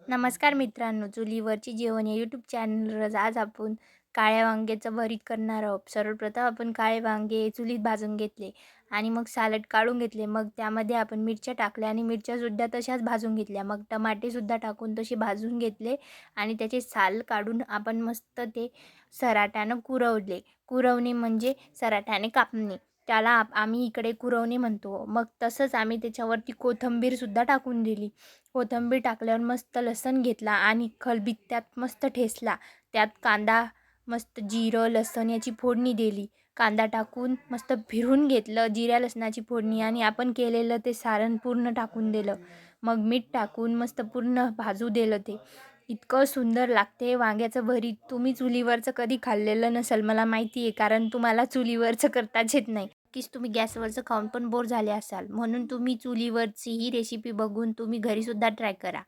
नमस्कार मित्रांनो, चुलीवरची जेवण या यूट्यूब चॅनलवर आज आपण काळ्या वांग्याचं भरीत करणार आहोत. सर्वप्रथम आपण काळे वांगे चुलीत भाजून घेतले आणि मग सालड काढून घेतले. मग त्यामध्ये आपण मिरच्या टाकल्या आणि मिरच्यासुद्धा तशाच भाजून घेतल्या. मग टमाटेसुद्धा टाकून तसे भाजून घेतले आणि त्याचे साल काढून आपण मस्त ते सराट्यानं कुरवले. कुरवणे म्हणजे सराट्याने कापणे. त्याला आम्ही इकडे कुरवणे म्हणतो. मग तसंच आम्ही त्याच्यावरती कोथिंबीरसुद्धा टाकून दिली. कोथिंबीर टाकल्यावर मस्त लसूण घेतला आणि खलबत्त्यात मस्त ठेचला. त्यात कांदा, मस्त जिरं, लसूण याची फोडणी दिली. कांदा टाकून मस्त फिरून घेतलं, जिऱ्या लसणाची फोडणी आणि आपण केलेलं ते सारण पूर्ण टाकून दिलं. मग मीठ टाकून मस्त पूर्ण भाजू दिलं ते. इतकं सुंदर लागते वांग्याचं भरीत. तुम्ही चुलीवरचं कधी खाल्लेलं नसेल मला माहिती आहे, कारण तुम्हाला चुलीवरचं करताच येत नाही. नक्कीच तुम्ही गॅसवरचं खाऊन पण बोर झाले असाल, म्हणून तुम्ही चुलीवरची ही रेसिपी बघून तुम्ही घरीसुद्धा ट्राय करा.